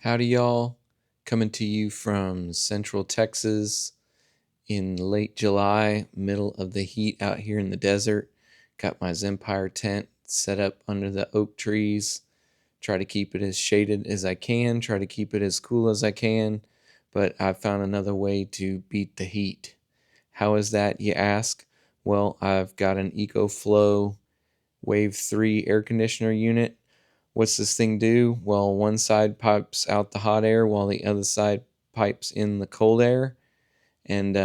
Howdy, y'all. Coming to you from Central Texas in late July, middle of the heat out here in the desert. Got my Zempire tent set up under the oak trees. Try to keep it as shaded as I can, try to keep it as cool as I can, but I found another way to beat the heat. How is that, you ask? Well, I've got an Ecoflow Wave 3 air conditioner unit. What's this thing do? Well, one side pipes out the hot air while the other side pipes in the cold air. And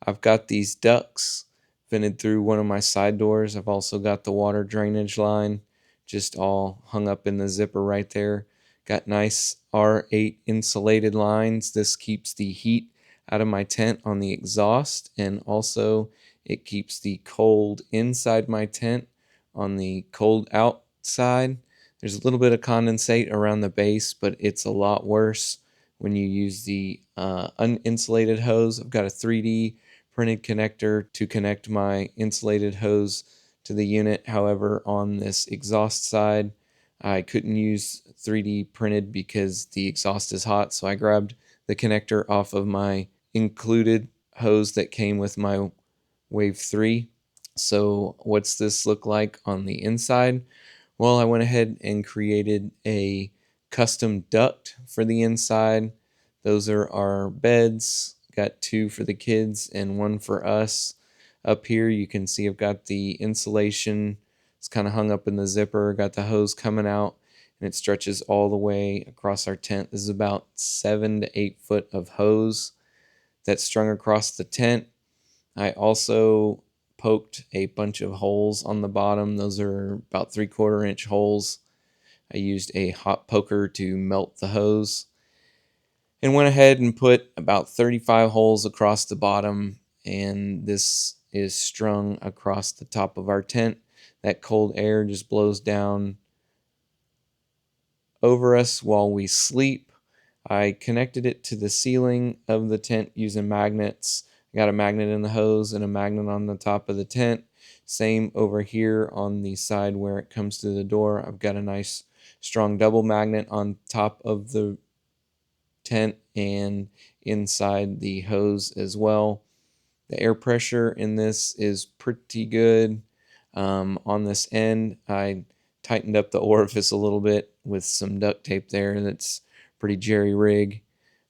I've got these ducts vented through one of my side doors. I've also got the water drainage line just all hung up in the zipper right there. Got nice R8 insulated lines. This keeps the heat out of my tent on the exhaust, and also it keeps the cold inside my tent on the cold outside. There's a little bit of condensate around the base, but it's a lot worse when you use the uninsulated hose. I've got a 3D printed connector to connect my insulated hose to the unit. However, on this exhaust side, I couldn't use 3D printed because the exhaust is hot, so I grabbed the connector off of my included hose that came with my Wave 3. So what's this look like on the inside? Well, I went ahead and created a custom duct for the inside. Those are our beds. Got two for the kids and one for us. Up here you can see I've got the insulation. It's kind of hung up in the zipper. Got the hose coming out, and it stretches all the way across our tent. This is about 7 to 8 foot of hose that's strung across the tent. I also poked a bunch of holes on the bottom. Those are about 3/4 inch holes. I used a hot poker to melt the hose and went ahead and put about 35 holes across the bottom, and this is strung across the top of our tent. That cold air just blows down over us while we sleep. I connected it to the ceiling of the tent using magnets. I got a magnet in the hose and a magnet on the top of the tent. Same over here on the side where it comes to the door. I've got a nice strong double magnet on top of the tent and inside the hose as well. The air pressure in this is pretty good. On this end, I tightened up the orifice a little bit with some duct tape there. That's pretty jerry-rig,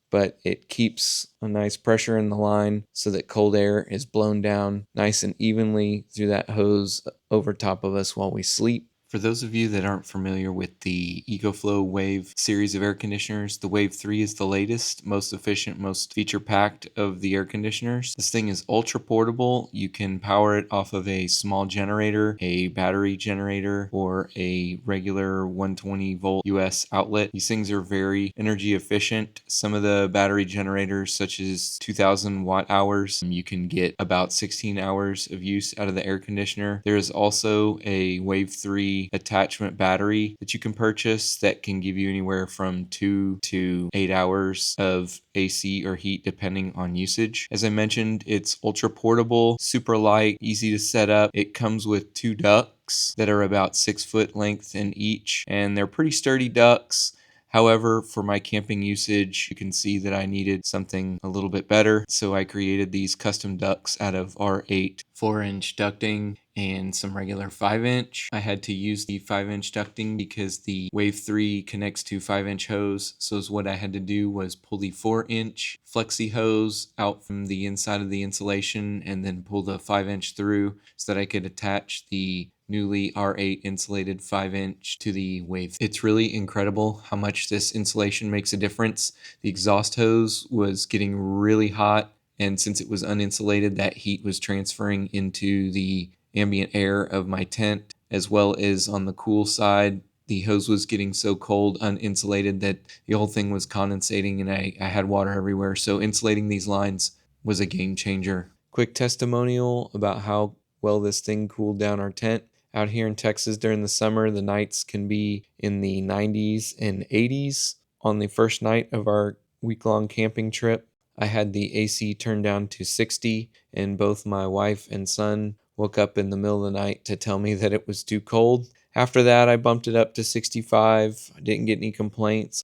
but it keeps a nice pressure in the line so that cold air is blown down nice and evenly through that hose over top of us while we sleep. For those of you that aren't familiar with the Ecoflow Wave series of air conditioners, the Wave 3 is the latest, most efficient, most feature-packed of the air conditioners. This thing is ultra portable. You can power it off of a small generator, a battery generator, or a regular 120 volt US outlet. These things are very energy efficient. Some of the battery generators, such as 2000 watt hours, you can get about 16 hours of use out of the air conditioner. There is also a Wave 3 attachment battery that you can purchase that can give you anywhere from 2 to 8 hours of AC or heat depending on usage. As I mentioned, it's ultra portable, super light, easy to set up. It comes with 2 ducts that are about 6 foot length in each, and they're pretty sturdy ducts. However, for my camping usage, you can see that I needed something a little bit better, so I created these custom ducts out of R8 4-inch ducting and some regular 5-inch. I had to use the 5-inch ducting because the Wave 3 connects to 5-inch hose, so what I had to do was pull the 4-inch flexi hose out from the inside of the insulation and then pull the 5-inch through so that I could attach the newly R8 insulated 5-inch to the Wave. It's really incredible how much this insulation makes a difference. The exhaust hose was getting really hot, and since it was uninsulated, that heat was transferring into the ambient air of my tent, as well as on the cool side. The hose was getting so cold, uninsulated, that the whole thing was condensating, and I had water everywhere. So insulating these lines was a game changer. Quick testimonial about how well this thing cooled down our tent. Out here in Texas during the summer, the nights can be in the 90s and 80s. On the first night of our week-long camping trip, I had the AC turned down to 60, and both my wife and son woke up in the middle of the night to tell me that it was too cold. After that, I bumped it up to 65. I didn't get any complaints.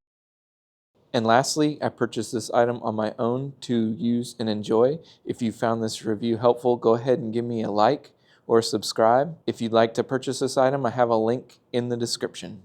And lastly, I purchased this item on my own to use and enjoy. If you found this review helpful, go ahead and give me a like or subscribe. If you'd like to purchase this item, I have a link in the description.